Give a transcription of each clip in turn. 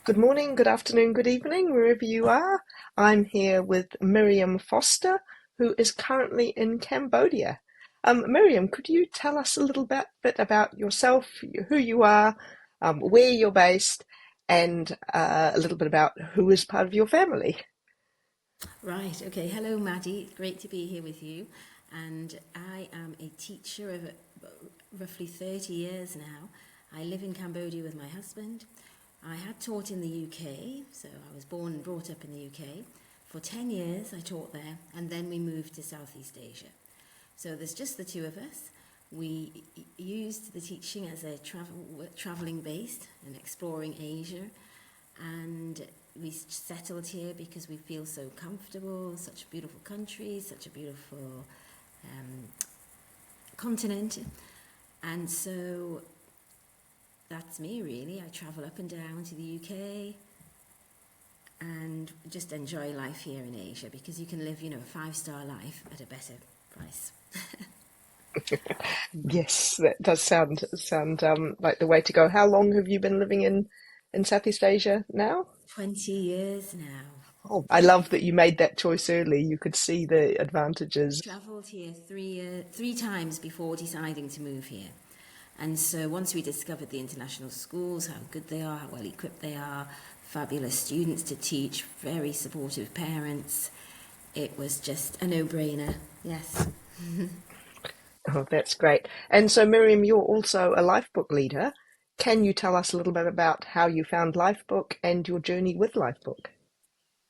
Good morning, good afternoon, good evening, wherever you are. I'm here with Miriam Foster, who is currently in Cambodia. Miriam, could you tell us a little bit about yourself, who you are, where you're based, and a little bit about who is part of your family? Right, okay. Hello, Maddie. Great to be here with you. And I am a teacher of roughly 30 years now. I live in Cambodia with my husband. I had taught in the UK, so I was born and brought up in the UK. For 10 years, I taught there, and then we moved to Southeast Asia. So there's just the two of us. We used the teaching as a traveling based and exploring Asia, and we settled here because we feel so comfortable, such a beautiful country, such a beautiful um, continent. And so that's me really. I travel up and down to the UK and just enjoy life here in Asia because you can live, a five-star life at a better price. Yes, that does sound like the way to go. How long have you been living in Southeast Asia now? 20 years now. Oh, I love that you made that choice early. You could see the advantages. Travelled here three times before deciding to move here. And so once we discovered the international schools, how good they are, how well equipped they are, fabulous students to teach, very supportive parents, it was just a no-brainer. Yes. Oh, that's great. And so, Miriam, you're also a Lifebook leader. Can you tell us a little bit about how you found Lifebook and your journey with Lifebook?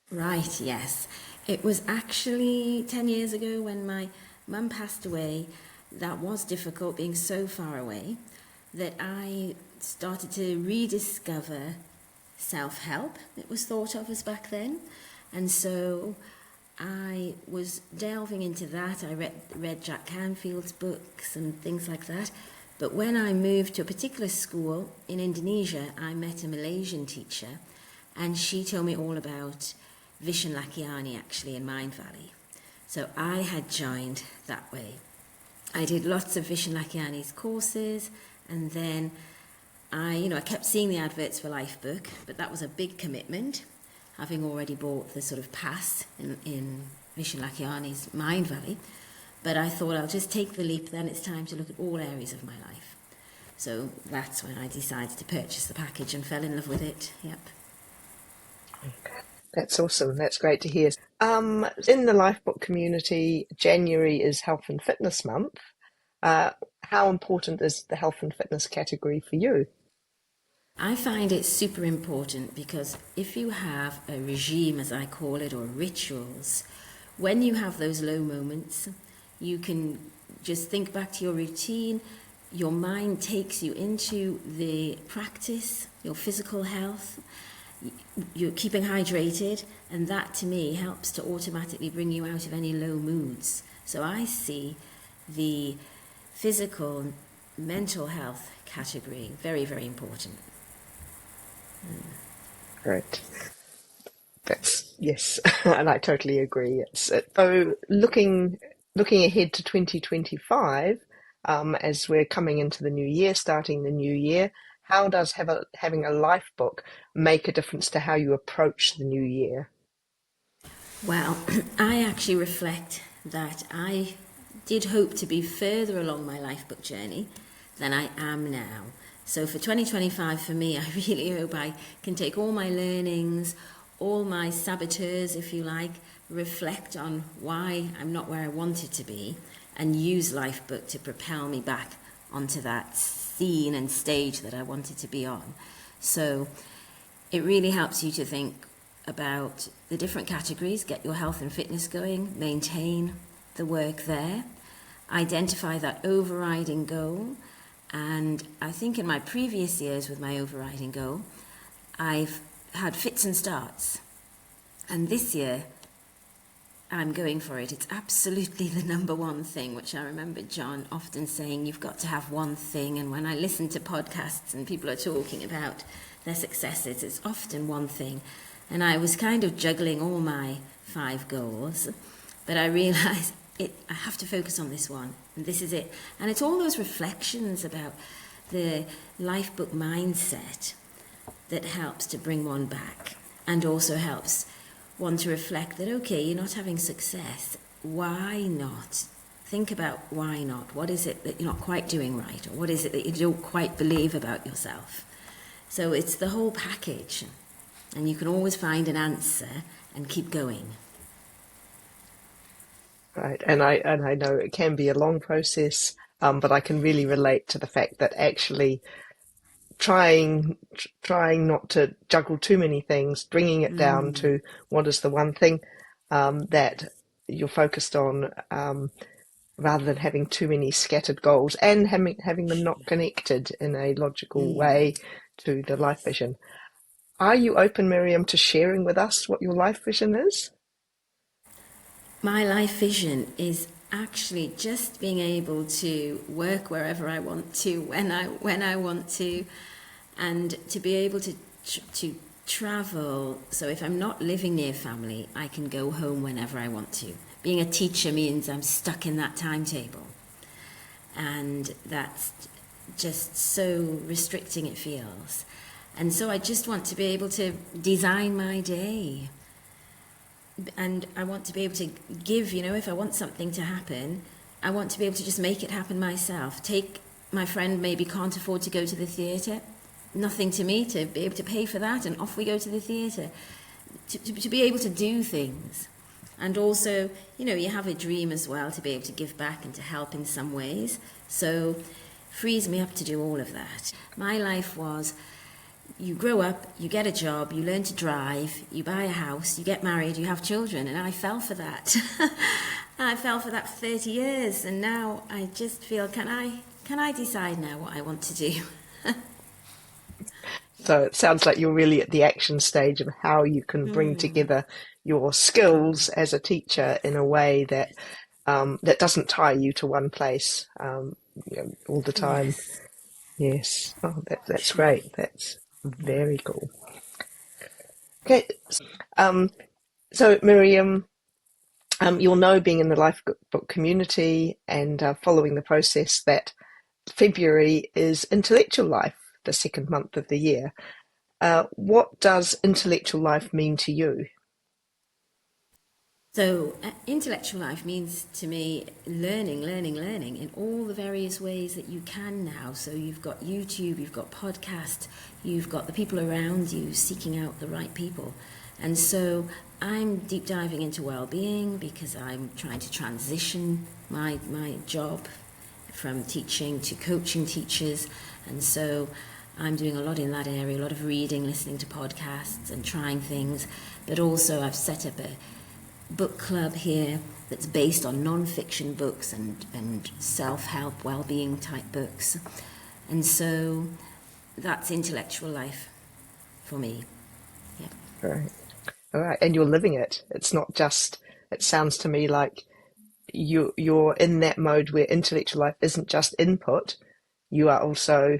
Right, yes. It was actually 10 years ago when my mum passed away. That was difficult being so far away that I started to rediscover self-help. It was thought of as back then. And so I was delving into that. I read Jack Canfield's books and things like that. But when I moved to a particular school in Indonesia, I met a Malaysian teacher and she told me all about Vishen Lakiani actually in Mind Valley. So I had joined that way. I did lots of Vishen Lakiani's courses, and then I kept seeing the adverts for Lifebook, but that was a big commitment, having already bought the sort of pass in Vishen Lakiani's Mind Valley. But I thought I'll just take the leap, then it's time to look at all areas of my life. So that's when I decided to purchase the package and fell in love with it. Yep. That's awesome. That's great to hear. In the Lifebook community, January is Health and Fitness Month. Uh, how important is the health and fitness category for you? I find it super important because if you have a regime, as I call it, or rituals, when you have those low moments, you can just think back to your routine. Your mind takes you into the practice, your physical health. You're keeping hydrated, and that to me helps to automatically bring you out of any low moods. So I see the physical, mental health category very, very important. Right. That's yes, and I totally agree. So looking ahead to 2025, as we're coming into the new year, starting the new year. How does having a life book make a difference to how you approach the new year? Well, I actually reflect that I did hope to be further along my lifebook journey than I am now. So for 2025, for me, I really hope I can take all my learnings, all my saboteurs, if you like, reflect on why I'm not where I wanted to be, and use Lifebook to propel me back onto that scene and stage that I wanted to be on. So it really helps you to think about the different categories, get your health and fitness going, maintain the work there, identify that overriding goal. And I think in my previous years with my overriding goal, I've had fits and starts. And this year, I'm going for it. It's absolutely the number one thing, which I remember John often saying, you've got to have one thing. And when I listen to podcasts and people are talking about their successes, it's often one thing. And I was kind of juggling all my 5 goals, but I realised I have to focus on this one, and this is it. And it's all those reflections about the Lifebook mindset that helps to bring one back, and also helps one to reflect that, okay, you're not having success. Why not? Think about why not. What is it that you're not quite doing right? Or what is it that you don't quite believe about yourself? So it's the whole package. And you can always find an answer and keep going. Right, and I know it can be a long process, but I can really relate to the fact that actually trying not to juggle too many things, bringing it down to what is the one thing that you're focused on, rather than having too many scattered goals and having them not connected in a logical way to the life vision. Are you open, Miriam, to sharing with us what your life vision is? My life vision is actually just being able to work wherever I want to, when I want to, and to be able to travel. So if I'm not living near family, I can go home whenever I want to. Being a teacher means I'm stuck in that timetable, and that's just so restricting it feels. And so I just want to be able to design my day. And I want to be able to give, if I want something to happen, I want to be able to just make it happen myself. Take my friend maybe can't afford to go to the theatre. Nothing to me to be able to pay for that, and off we go to the theatre. To be able to do things. And also, you have a dream as well, to be able to give back and to help in some ways. So frees me up to do all of that. My life was, you grow up, you get a job, you learn to drive, you buy a house, you get married, you have children, and I fell for that. I fell for that for 30 years, and now I just feel, can I decide now what I want to do? So it sounds like you're really at the action stage of how you can bring together your skills as a teacher in a way that that doesn't tie you to one place all the time. Yes, Yes. Oh, that's sure. great. That's Yeah. very cool. Okay. Um, so Miriam, you'll know, being in the Life Book community and following the process, that February is Intellectual Life, the second month of the year. What does intellectual life mean to you? So, intellectual life means to me learning in all the various ways that you can now. So, you've got YouTube, you've got podcast, you've got the people around you seeking out the right people. And so, I'm deep diving into well-being because I'm trying to transition my job from teaching to coaching teachers. And so, I'm doing a lot in that area, a lot of reading, listening to podcasts and trying things. But also, I've set up a book club here that's based on non-fiction books and self-help, well-being type books. And so that's intellectual life for me. Yeah. Right. All right. And you're living it. It's not just, it sounds to me like you're in that mode where intellectual life isn't just input, you are also,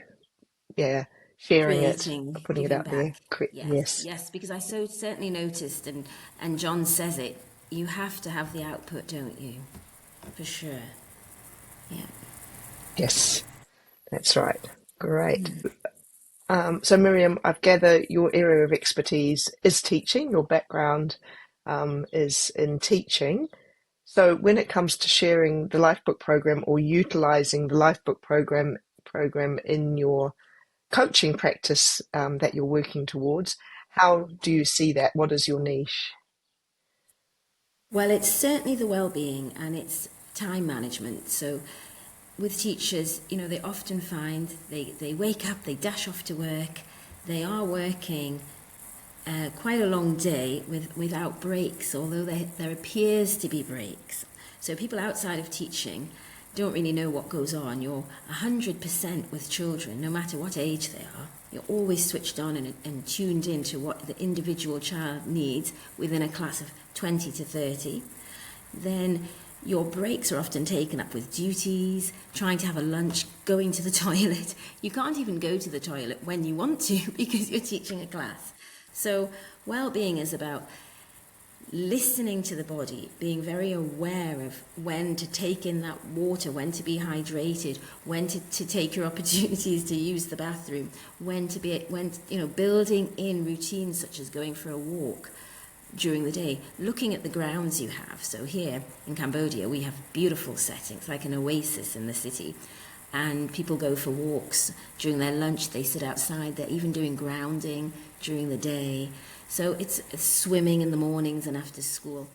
yeah, sharing it, Creating, putting it giving out there. back. Yes, Yes. yes, because I so certainly noticed, and John says it, you have to have the output, don't you? For sure. Yeah. Yes. That's right. Great. So Miriam, I've gathered your area of expertise is teaching. Your background is in teaching. So when it comes to sharing the Lifebook program or utilizing the Lifebook program in your coaching practice that you're working towards, how do you see that? What is your niche? Well, it's certainly the well-being and it's time management. So with teachers, they often find they wake up, they dash off to work, they are working quite a long day without breaks, although there appears to be breaks. So people outside of teaching don't really know what goes on. You're 100% with children, no matter what age they are. You're always switched on and tuned in to what the individual child needs within a class of 20 to 30. Then your breaks are often taken up with duties, trying to have a lunch, going to the toilet. You can't even go to the toilet when you want to because you're teaching a class. So well-being is about listening to the body, being very aware of when to take in that water, when to be hydrated, when to take your opportunities to use the bathroom, when building in routines such as going for a walk during the day, looking at the grounds you have. So here in Cambodia, we have beautiful settings, like an oasis in the city. And people go for walks during their lunch, they sit outside, they're even doing grounding during the day. So it's swimming in the mornings and after school.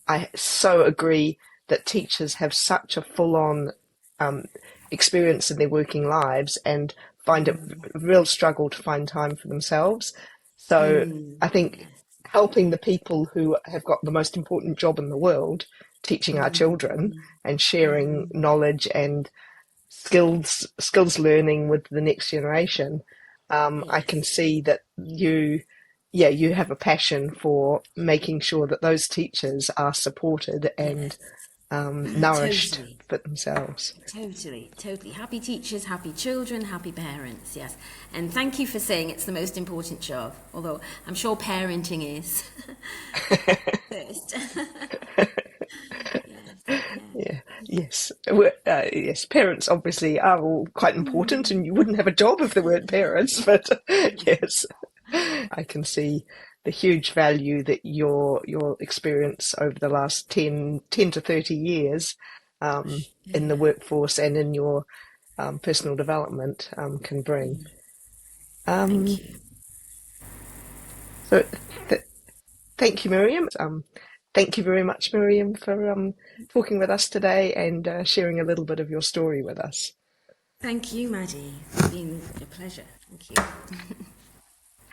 I so agree that teachers have such a full-on um, experience in their working lives and find it a real struggle to find time for themselves. So I think Yes. helping the people who have got the most important job in the world, teaching our children and sharing knowledge and skills learning with the next generation, I can Yes. see that you have a passion for making sure that those teachers are supported and Yes. nourished Totally. for themselves. Totally, totally. Happy teachers, happy children, happy parents, yes. And thank you for saying it's the most important job, although I'm sure parenting is first. Yes, yes. Yeah, yes, yes. Parents obviously are all quite important, and you wouldn't have a job if there weren't parents. But yes, I can see the huge value that your experience over the last 10 to 30 years in the workforce and in your personal development can bring. Thank Um, you. so th thank you, Miriam. Thank you very much, Miriam, for talking with us today and sharing a little bit of your story with us. Thank you, Maddie. It's been a pleasure. Thank you.